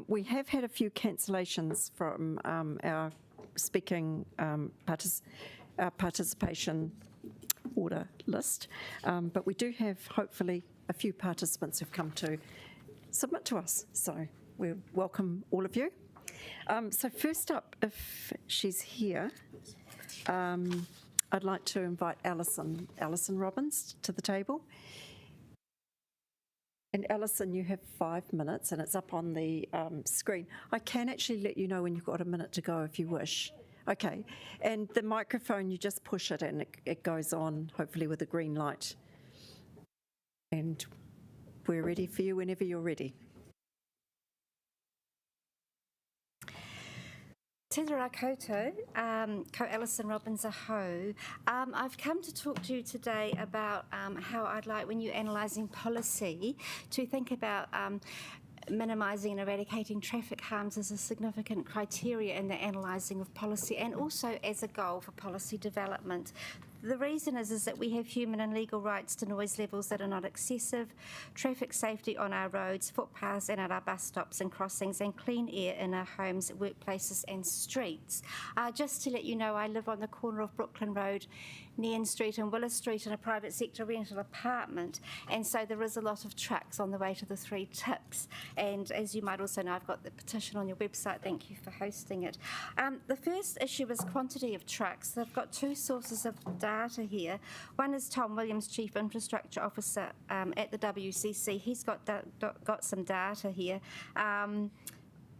We have had a few cancellations from our speaking participation order list, but we do have, hopefully, a few participants who've come to submit to us, so we welcome all of you. So first up, if she's here, I'd like to invite Alison Robbins to the table. And Alison, you have 5 minutes, and it's up on the screen. I can actually let you know when you've got a minute to go if you wish. Okay, and the microphone, you just push it and it goes on, hopefully with a green light. And we're ready for you whenever you're ready. Tēnā koutou, ko Alison Robbins aho. I've come to talk to you today about how I'd like, when you're analysing policy, to think about minimising and eradicating traffic harms as a significant criteria in the analysing of policy, and also as a goal for policy development. The reason is that we have human and legal rights to noise levels that are not excessive, traffic safety on our roads, footpaths and at our bus stops and crossings, and clean air in our homes, workplaces and streets. Just to let you know, I live on the corner of Brooklyn Road, Nairn Street and Willis Street in a private sector rental apartment, and so there is a lot of trucks on the way to the 3 tips. And as you might also know, I've got the petition on your website. Thank you for hosting it. The first issue is quantity of trucks. I've got 2 sources of data here. One is Tom Williams, Chief Infrastructure Officer at the WCC. He's got some data here.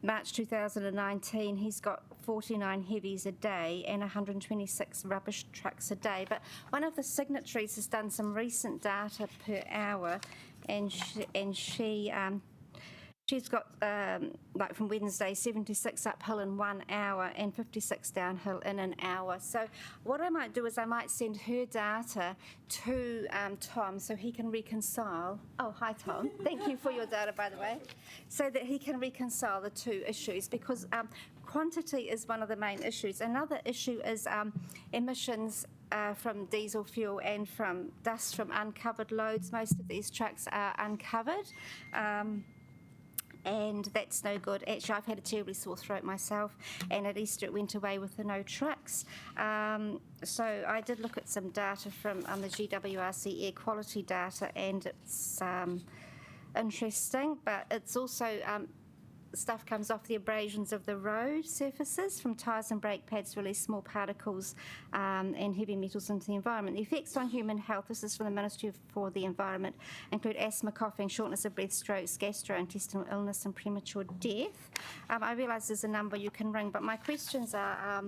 March 2019, he's got 49 heavies a day and 126 rubbish trucks a day. But one of the signatories has done some recent data per hour, and she's got, like from Wednesday, 76 uphill in 1 hour and 56 downhill in an hour. So what I might do is I might send her data to Tom so he can reconcile. Oh, hi, Tom. Thank you for your data, by the way. So that he can reconcile the 2 issues, because quantity is one of the main issues. Another issue is emissions from diesel fuel and from dust from uncovered loads. Most of these trucks are uncovered. And that's no good. Actually, I've had a terribly sore throat myself, and at Easter it went away with the no trucks. So I did look at some data from the GWRC air quality data, and it's interesting, but it's also stuff comes off the abrasions of the road surfaces from tyres and brake pads, release small particles and heavy metals into the environment. The effects on human health, this is from the Ministry for the Environment, include asthma, coughing, shortness of breath, strokes, gastrointestinal illness and premature death. I realise there's a number you can ring, but my questions are...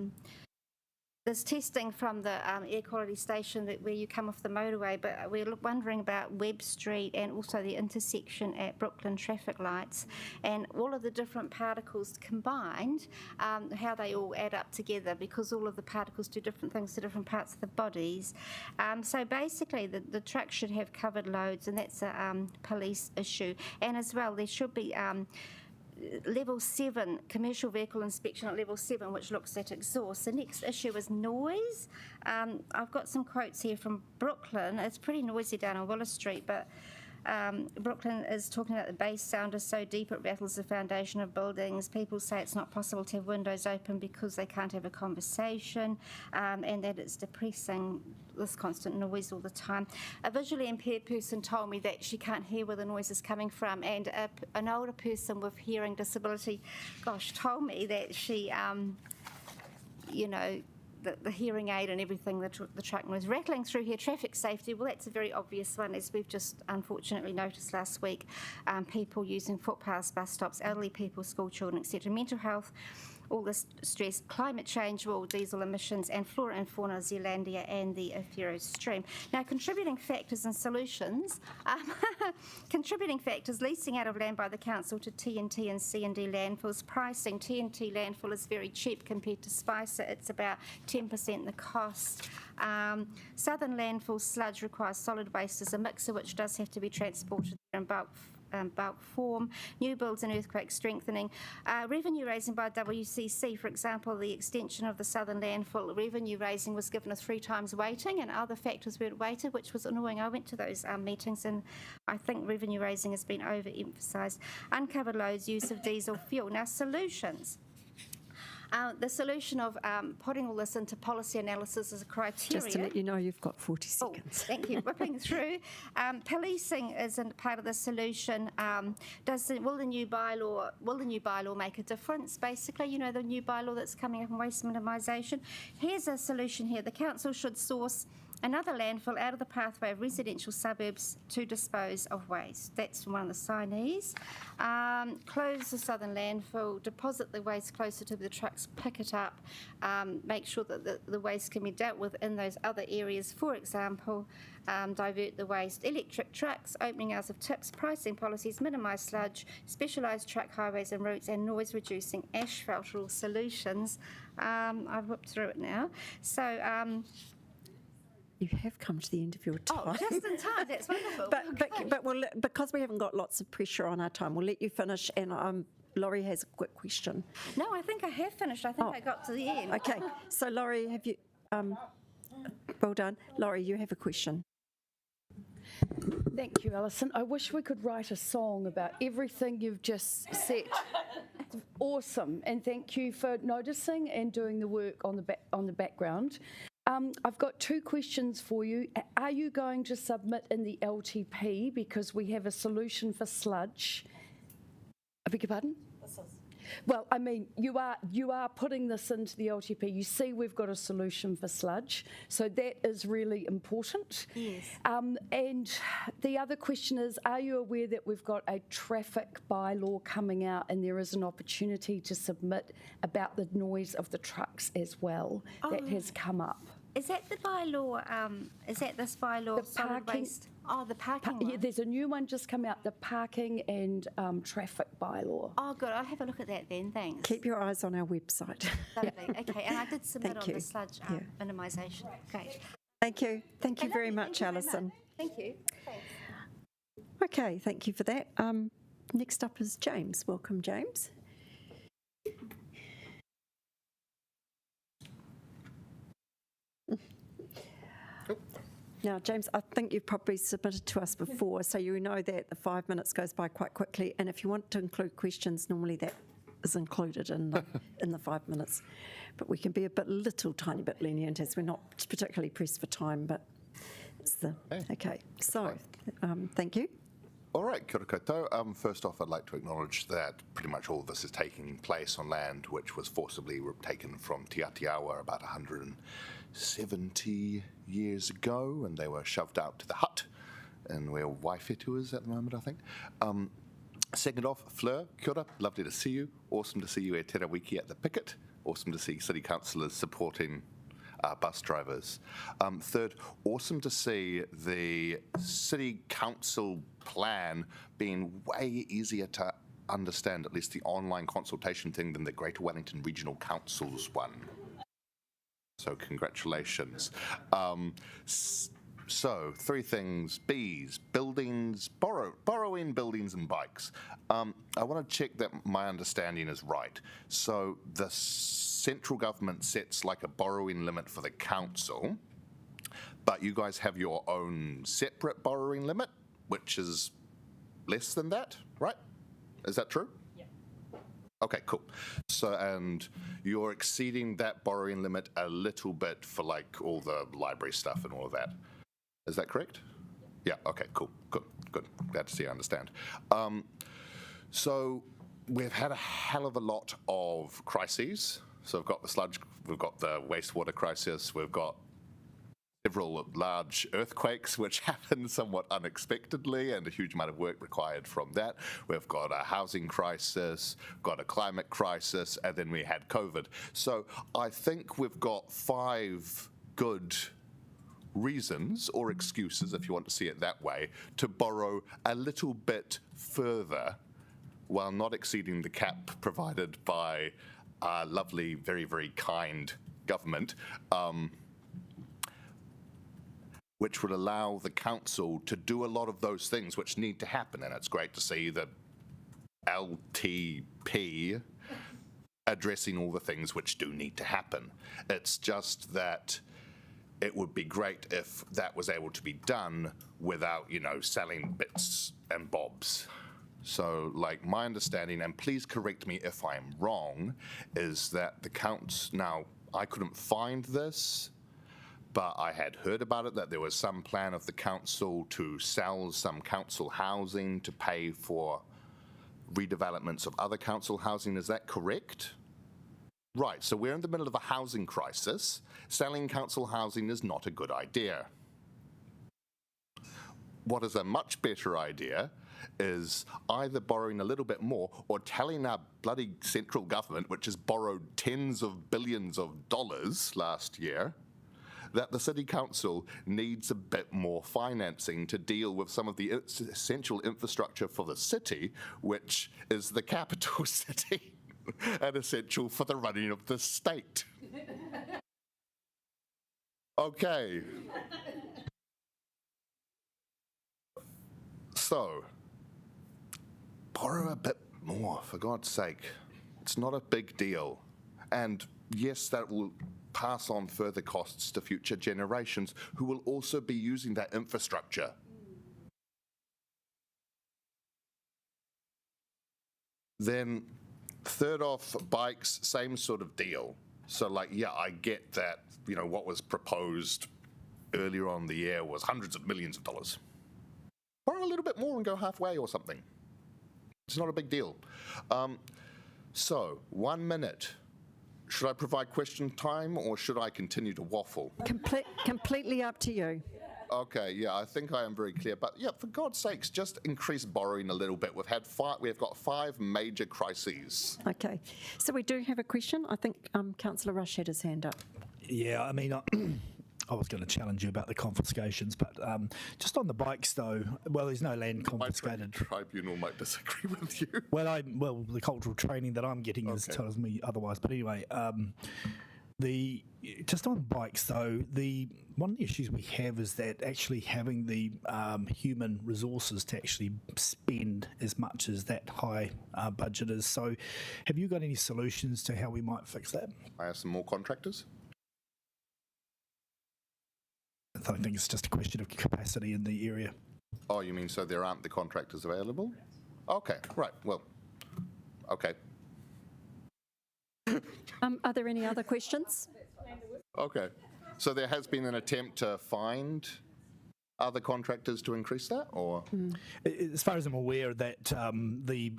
There's testing from the air quality station where you come off the motorway, but we're wondering about Webb Street and also the intersection at Brooklyn traffic lights, and all of the different particles combined, how they all add up together, because all of the particles do different things to different parts of the bodies. So basically the truck should have covered loads, and that's a police issue. And as well, there should be... Level 7, commercial vehicle inspection at level 7, which looks at exhaust. The next issue is noise. I've got some quotes here from Brooklyn. It's pretty noisy down on Willis Street, but Brooklyn is talking about the bass sound is so deep it rattles the foundation of buildings. People say it's not possible to have windows open because they can't have a conversation, and that it's depressing, this constant noise all the time. A visually impaired person told me that she can't hear where the noise is coming from, and an older person with hearing disability, told me that she, the hearing aid and everything, the truck noise rattling through here. Traffic safety, well, that's a very obvious one, as we've just unfortunately noticed last week. People using footpaths, bus stops, elderly people, school children, etc. Mental health, all this stress, climate change, well, diesel emissions, and flora and fauna, Zealandia and the Owhiro stream. Now, contributing factors and solutions. Contributing factors, leasing out of land by the council to TNT and C&D landfills. Pricing, TNT landfill is very cheap compared to Spicer. It's about 10% the cost. Southern landfill sludge requires solid waste as a mixer, which does have to be transported in bulk bulk form, new builds and earthquake strengthening, revenue raising by WCC, for example, the extension of the southern landfill revenue raising was given a 3 times weighting, and other factors weren't weighted, which was annoying. I went to those meetings, and I think revenue raising has been overemphasised. Uncovered loads, use of diesel fuel. Now, solutions. The solution of putting all this into policy analysis as a criteria. Just to let you know, you've got 40 seconds. Thank you. Whipping through. Policing isn't part of the solution. Will the new bylaw make a difference? Basically, you know, the new bylaw that's coming up in waste minimisation. Here's a solution here. The council should source another landfill out of the pathway of residential suburbs to dispose of waste. That's from one of the signees. Close the southern landfill, deposit the waste closer to the trucks, pick it up, make sure that the waste can be dealt with in those other areas. For example, divert the waste. Electric trucks, opening hours of tips, pricing policies, minimise sludge, specialised truck highways and routes, and noise-reducing asphalt are all solutions. I've whipped through it now. So... you have come to the end of your time. Oh, just in time. That's wonderful. But we'll, because we haven't got lots of pressure on our time, we'll let you finish. And Laurie has a quick question. No, I think I have finished. I think I got to the end. Okay. So, Laurie, have you... well done. Laurie, you have a question. Thank you, Alison. I wish we could write a song about everything you've just said. Awesome. And thank you for noticing and doing the work on the background. I've got 2 questions for you. Are you going to submit in the LTP because we have a solution for sludge? I beg your pardon? Well, I mean, you are putting this into the LTP. You see we've got a solution for sludge, so that is really important. Yes. And the other question is, are you aware that we've got a traffic bylaw coming out and there is an opportunity to submit about the noise of the trucks as well? That has come up. Is that the bylaw? Is that this bylaw? The solid parking- waste? Oh, the parking one. Yeah, there's a new one just come out, the parking and traffic bylaw. Oh, good. I'll have a look at that then. Thanks. Keep your eyes on our website. Lovely. Okay, and I did submit Thank on you. the sludge minimisation. Great. Thank you. Thank you very Lovely. much, Thank you very Alison. much. Thank you. Thanks. Okay, thank you for that. Next up is James. Welcome, James. Now, James, I think you've probably submitted to us before, so you know that the 5 minutes goes by quite quickly. And if you want to include questions, normally that is included in the 5 minutes. But we can be a little tiny bit lenient as we're not particularly pressed for time. But it's okay. So, thank you. All right, kia ora koutou. First off, I'd like to acknowledge that pretty much all of this is taking place on land which was forcibly taken from Te Atiawa about 170 years ago, and they were shoved out to the hut, and where Waifetu is at the moment, I think. Second off, Fleur, kia ora, lovely to see you. Awesome to see you at Te Rawiki at the picket. Awesome to see city councillors supporting bus drivers. Third, awesome to see the city council plan being way easier to understand, at least the online consultation thing, than the Greater Wellington Regional Council's one. So congratulations. So 3 things: bees, buildings, borrowing buildings and bikes. I want to check that my understanding is right. So the central government sets like a borrowing limit for the council, but you guys have your own separate borrowing limit, which is less than that, right? Is that true? Yeah. Okay, cool. So, and you're exceeding that borrowing limit a little bit for like all the library stuff and all of that. Is that correct? Yeah, okay, cool, good. Glad to see I understand. So we've had a hell of a lot of crises. So we've got the sludge, we've got the wastewater crisis, we've got several large earthquakes which happened somewhat unexpectedly, and a huge amount of work required from that. We've got a housing crisis, got a climate crisis, and then we had COVID. So I think we've got 5 good reasons or excuses, if you want to see it that way, to borrow a little bit further while not exceeding the cap provided by our lovely, very, very kind government. which would allow the council to do a lot of those things which need to happen. And it's great to see the LTP addressing all the things which do need to happen. It's just that it would be great if that was able to be done without, selling bits and bobs. So, like, my understanding, and please correct me if I'm wrong, is that the council, now, I couldn't find this, but I had heard about it, that there was some plan of the council to sell some council housing to pay for redevelopments of other council housing. Is that correct? Right, so we're in the middle of a housing crisis. Selling council housing is not a good idea. What is a much better idea is either borrowing a little bit more or telling our bloody central government, which has borrowed tens of billions of dollars last year, that the city council needs a bit more financing to deal with some of the essential infrastructure for the city, which is the capital city and essential for the running of the state. Okay. So, borrow a bit more, for God's sake. It's not a big deal. And yes, that will pass on further costs to future generations who will also be using that infrastructure. Then, third off, bikes, same sort of deal. So, like, yeah, I get that, what was proposed earlier on the year was hundreds of millions of dollars. Borrow a little bit more and go halfway or something. It's not a big deal. So, 1 minute. Should I provide question time or should I continue to waffle? Completely up to you. Okay, yeah, I think I am very clear. But yeah, for God's sakes, just increase borrowing a little bit. We've got 5 major crises. Okay, so we do have a question. I think Councillor Rush had his hand up. Yeah, I mean, I was going to challenge you about the confiscations, but just on the bikes, though, well, there's no land confiscated. My tribunal might disagree with you. Well, the cultural training that I'm getting tells me otherwise. But anyway, just on bikes, though, one of the issues we have is that actually having the human resources to actually spend as much as that high budget is. So, have you got any solutions to how we might fix that? I have some more contractors. I think it's just a question of capacity in the area. Oh, you mean so there aren't the contractors available? Okay, right, well, okay. Are there any other questions? Okay, so there has been an attempt to find other contractors to increase that, or? As far as I'm aware, that the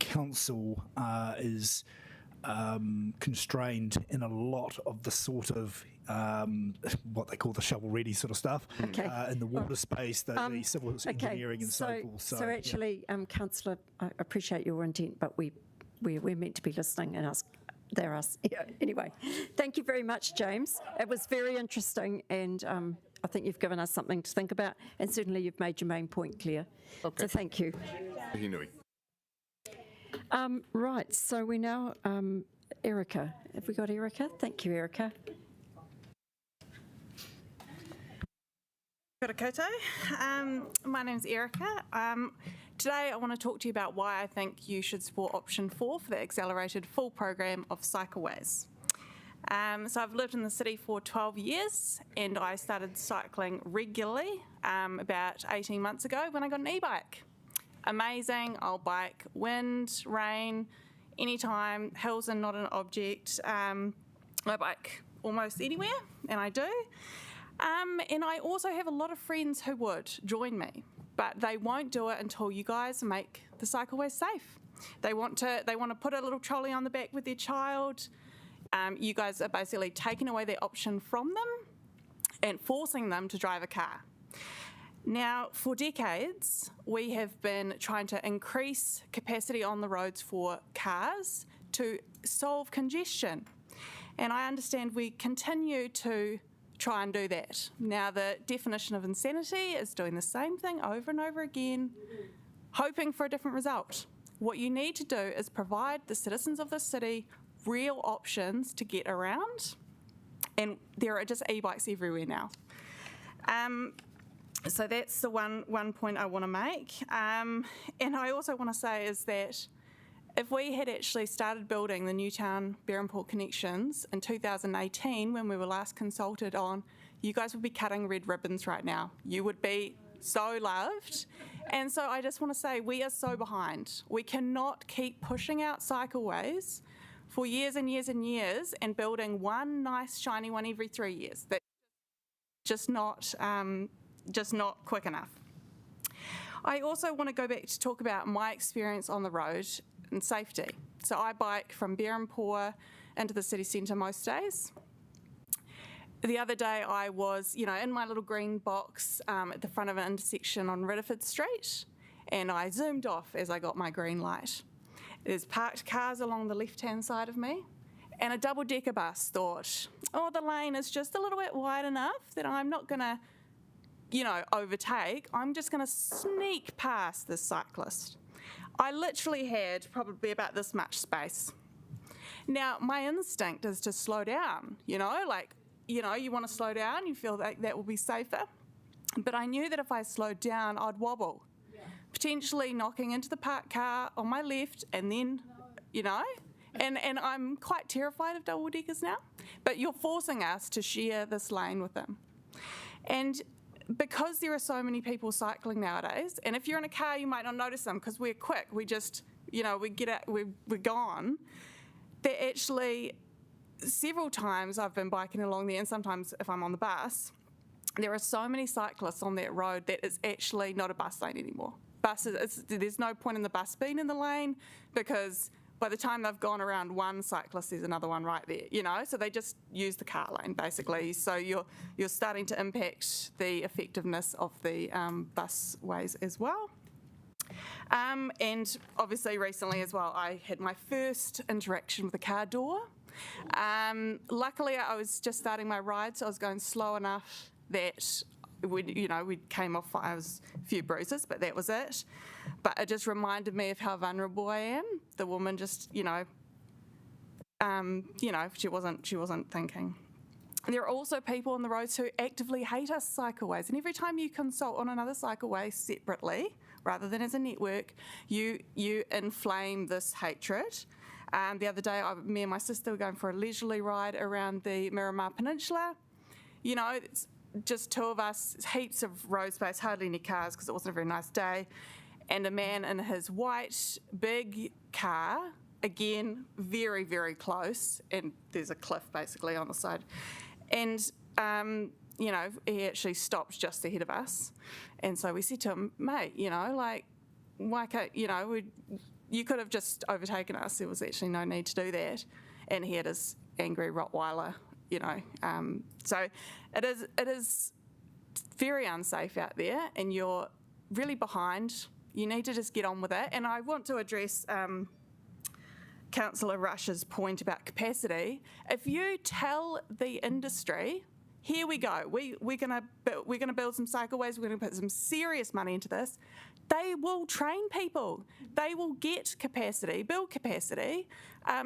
council is constrained in a lot of the sort of what they call the shovel-ready sort of stuff in the water space, the civil engineering and so forth. So actually, Councillor, I appreciate your intent, but we're meant to be listening and they're us. Yeah, anyway, thank you very much, James. It was very interesting, and I think you've given us something to think about, and certainly you've made your main point clear. Okay. So thank you. Right, so we now, Erica. Have we got Erica? Thank you, Erica. Kia ora koutou. My name's Erica. Today I want to talk to you about why I think you should support option 4 for the accelerated full program of cycleways. So I've lived in the city for 12 years and I started cycling regularly about 18 months ago when I got an e-bike. Amazing, I'll bike wind, rain, anytime, hills are not an object. I bike almost anywhere, and I do. And I also have a lot of friends who would join me, but they won't do it until you guys make the cycleways safe. They want to put a little trolley on the back with their child. You guys are basically taking away their option from them and forcing them to drive a car. Now, for decades, we have been trying to increase capacity on the roads for cars to solve congestion. And I understand we continue to try and do that. Now, the definition of insanity is doing the same thing over and over again, hoping for a different result. What you need to do is provide the citizens of the city real options to get around and there are just e-bikes everywhere now. So that's the one point I want to make. And I also want to say is that if we had actually started building the Newtown Berrimport connections in 2018, when we were last consulted on, you guys would be cutting red ribbons right now. You would be so loved. And so I just want to say we are so behind. We cannot keep pushing out cycleways for years and years and years and building one nice shiny one every 3 years. That's just not quick enough. I also want to go back to talk about my experience on the road and safety. So I bike from Berrimport into the city centre most days. The other day I was, in my little green box at the front of an intersection on Ridderford Street, and I zoomed off as I got my green light. There's parked cars along the left-hand side of me, and a double-decker bus thought, oh, the lane is just a little bit wide enough that I'm not going to overtake. I'm just going to sneak past this cyclist. I literally had probably about this much space. Now, my instinct is to slow down, you want to slow down, you feel like that will be safer. But I knew that if I slowed down, I'd wobble, potentially knocking into the parked car on my left, and then, and I'm quite terrified of double-deckers now, but you're forcing us to share this lane with them. And because there are so many people cycling nowadays, and if you're in a car, you might not notice them because we're quick. We just, we get out, we're gone. They're actually, several times I've been biking along there, and sometimes if I'm on the bus, there are so many cyclists on that road that it's actually not a bus lane anymore. There's no point in the bus being in the lane because by the time they've gone around one cyclist, there's another one right there, so they just use the car lane, basically. So you're starting to impact the effectiveness of the busways as well. And obviously recently as well, I had my first interaction with a car door. Luckily, I was just starting my ride, so I was going slow enough that we came off. I was a few bruises, but that was it. But it just reminded me of how vulnerable I am. The woman just, she wasn't thinking. There are also people on the roads who actively hate us cycleways, and every time you consult on another cycleway separately, rather than as a network, you inflame this hatred. The other day, me and my sister were going for a leisurely ride around the Miramar Peninsula. It's just two of us, heaps of road space, hardly any cars because it wasn't a very nice day, and a man in his white big car, again, very, very close, and there's a cliff basically on the side. And, he actually stopped just ahead of us. And so we said to him, mate, why can't, you could have just overtaken us. There was actually no need to do that. And he had his angry Rottweiler, So it is very unsafe out there, and you're really behind. You need to just get on with it. And I want to address Councillor Rush's point about capacity. If you tell the industry, here we go, we're going to build some cycleways, we're going to put some serious money into this, they will train people. They will get capacity, build capacity.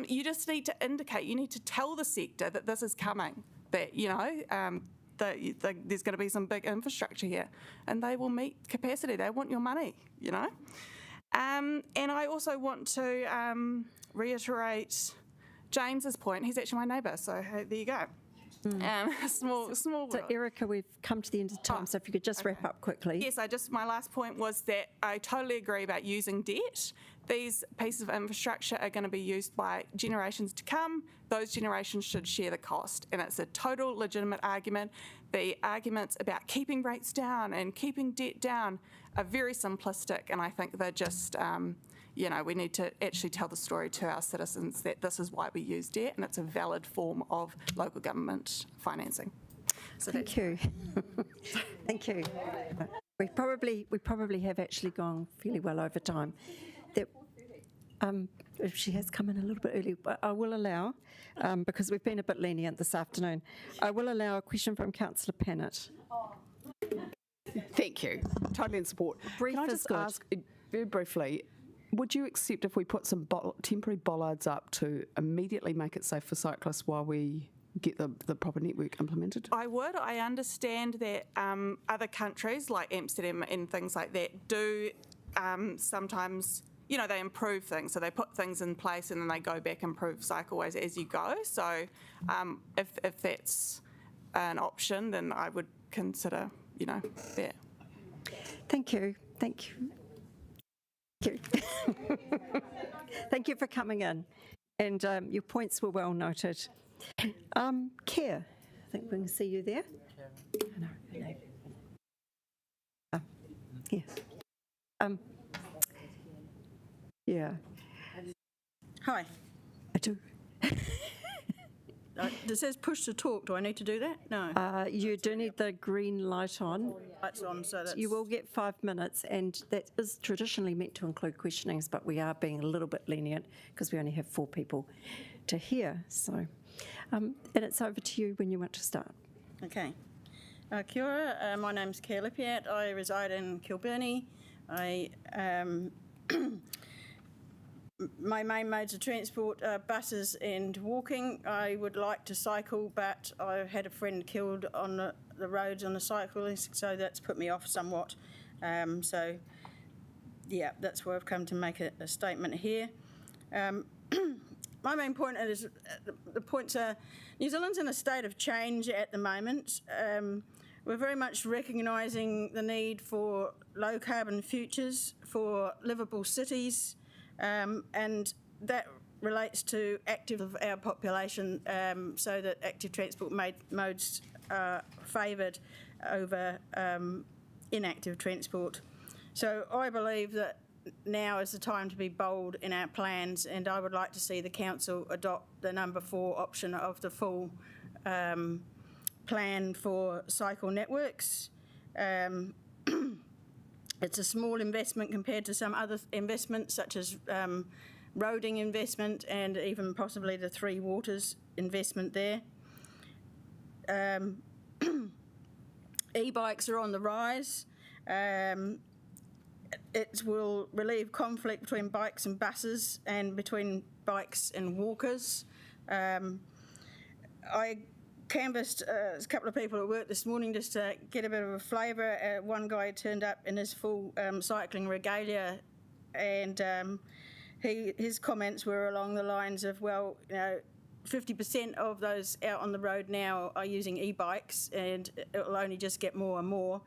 You just need to indicate, you need to tell the sector that this is coming, that, there's going to be some big infrastructure here, and they will meet capacity. They want your money, And I also want to reiterate James's point. He's actually my neighbour, so there you go. Small. So, Erica, we've come to the end of time, so if you could just wrap up quickly. Yes, my last point was that I totally agree about using debt. These pieces of infrastructure are going to be used by generations to come. Those generations should share the cost, and it's a total legitimate argument. The arguments about keeping rates down and keeping debt down are very simplistic, and I think they're just, we need to actually tell the story to our citizens that this is why we use debt, and it's a valid form of local government financing. So thank you. Thank you. We probably have actually gone fairly well over time. She has come in a little bit early, but I will allow, because we've been a bit lenient this afternoon, I will allow a question from Councillor Pannett. Thank you. Totally in support. Brief Can I is just good. ask, very briefly, would you accept if we put some temporary bollards up to immediately make it safe for cyclists while we get the proper network implemented? I would. I understand that other countries like Amsterdam and things like that do sometimes, they improve things. So they put things in place and then they go back and improve cycleways as you go. So if that's an option, then I would consider, that. Thank you. Thank you. Thank you. Thank you for coming in. And your points were well noted. Care, I think we can see you there. Yes. Yeah. Hi. I do. It says push to talk. Do I need to do that? No. You do need the green light on. Lights on, so that's... You will get 5 minutes, and that is traditionally meant to include questionings, but we are being a little bit lenient because we only have 4 people to hear. So, and it's over to you when you want to start. Okay. Kia ora, my name's Care Lipiat. I reside in Kilbirnie. My main modes of transport are buses and walking. I would like to cycle, but I had a friend killed on the roads on the cyclist, so that's put me off somewhat. So, yeah, that's where I've come to make a statement here. My main point is, the points are, New Zealand's in a state of change at the moment. We're very much recognising the need for low carbon futures, for livable cities, and that relates to active of our population, so that active transport modes are favoured over inactive transport. So I believe that now is the time to be bold in our plans, and I would like to see the council adopt the number 4 option of the full plan for cycle networks. It's a small investment compared to some other investments, such as roading investment and even possibly the Three Waters investment there. E-bikes are on the rise. It will relieve conflict between bikes and buses and between bikes and walkers. I canvassed a couple of people at work this morning just to get a bit of a flavour. One guy turned up in his full cycling regalia, and his comments were along the lines of, well, 50% of those out on the road now are using e-bikes, and it will only just get more and more.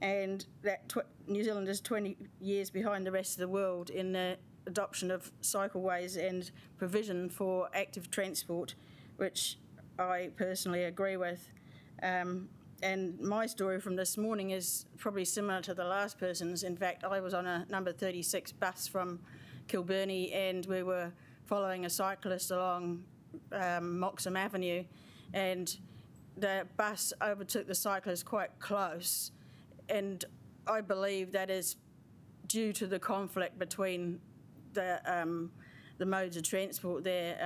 And that New Zealand is 20 years behind the rest of the world in the adoption of cycleways and provision for active transport, which I personally agree with. And my story from this morning is probably similar to the last person's. In fact, I was on a number 36 bus from Kilbirnie, and we were following a cyclist along Moxham Avenue, and the bus overtook the cyclist quite close. And I believe that is due to the conflict between the modes of transport there.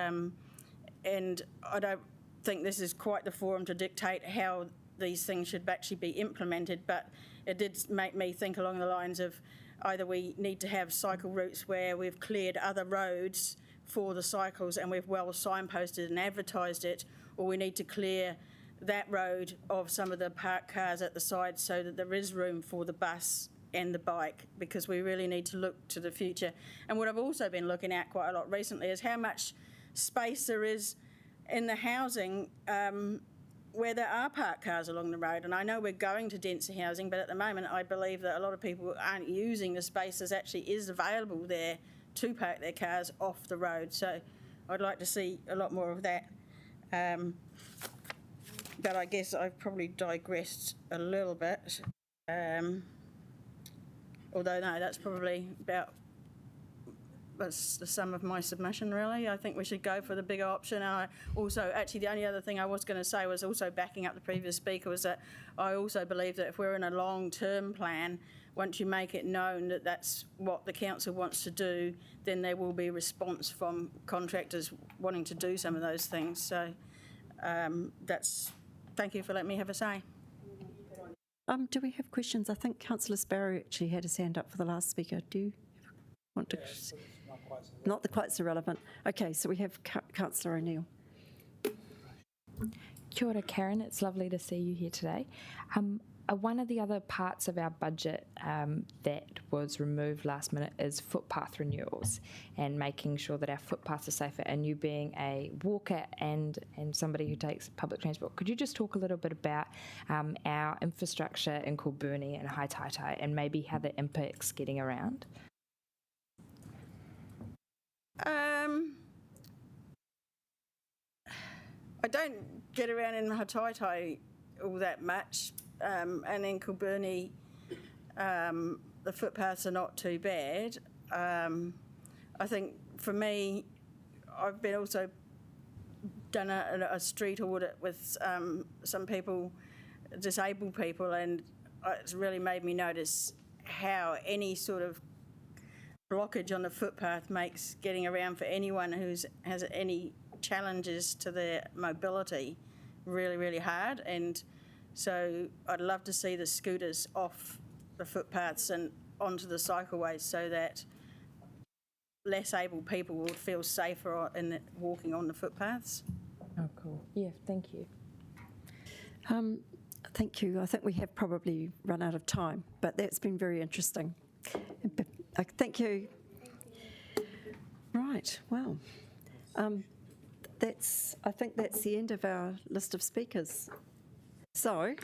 And I don't think this is quite the forum to dictate how these things should actually be implemented, but it did make me think along the lines of either we need to have cycle routes where we've cleared other roads for the cycles and we've well signposted and advertised it, or we need to clear that road of some of the parked cars at the side so that there is room for the bus and the bike, because we really need to look to the future. And what I've also been looking at quite a lot recently is how much space there is in the housing where there are parked cars along the road. And I know we're going to denser housing, but at the moment I believe that a lot of people aren't using the space that actually is available there to park their cars off the road. So I'd like to see a lot more of that. But I guess I've probably digressed a little bit. Although, no, that's probably that's the sum of my submission, really. I think we should go for the bigger option. And I also, actually, the only other thing I was going to say was also backing up the previous speaker, was that I also believe that if we're in a long-term plan, once you make it known that that's what the council wants to do, then there will be a response from contractors wanting to do some of those things. So thank you for letting me have a say. Do we have questions? I think Councillor Sparrow actually had his hand up for the last speaker. Do you want to? Not quite so relevant. Okay, so we have Councillor O'Neill. Kia ora, Karen. It's lovely to see you here today. One of the other parts of our budget that was removed last minute is footpath renewals and making sure that our footpaths are safer. And you being a walker and somebody who takes public transport, could you just talk a little bit about our infrastructure in Kilburnie and Haitaitai and maybe how that impacts getting around? I don't get around in Hataitai all that much, and in Kilburnie, the footpaths are not too bad. I think for me, I've been also done a street audit with some people, disabled people, and it's really made me notice how any sort of blockage on the footpath makes getting around for anyone who has any challenges to their mobility really, really hard. And so I'd love to see the scooters off the footpaths and onto the cycleways so that less able people would feel safer in walking on the footpaths. Oh, cool. Yeah, thank you. Thank you. I think we have probably run out of time, but that's been very interesting. Thank you. Right, well, I think that's the end of our list of speakers. So,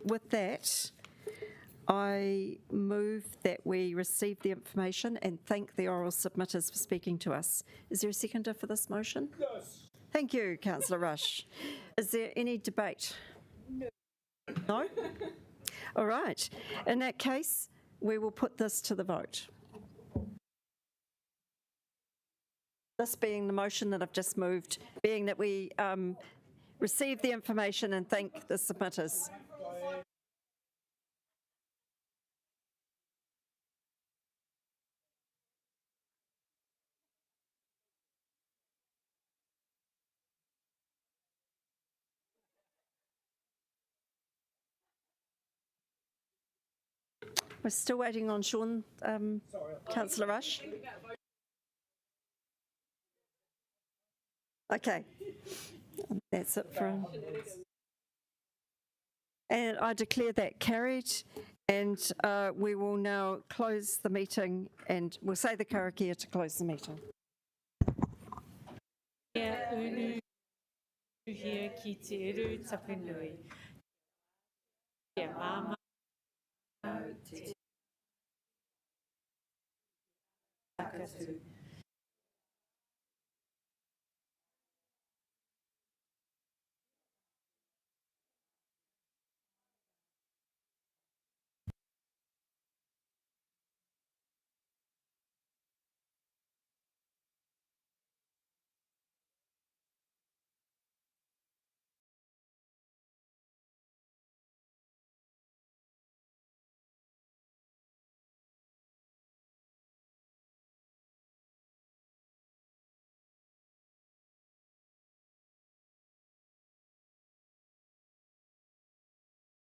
with that, I move that we receive the information and thank the oral submitters for speaking to us. Is there a seconder for this motion? Yes. Thank you, Councillor Rush. Is there any debate? No? All right. In that case, we will put this to the vote. This being the motion that I've just moved, being that we receive the information and thank the submitters. We're still waiting on Sean, Councillor Rush. Okay, that's it for him. And I declare that carried, and we will now close the meeting, and we'll say the karakia to close the meeting.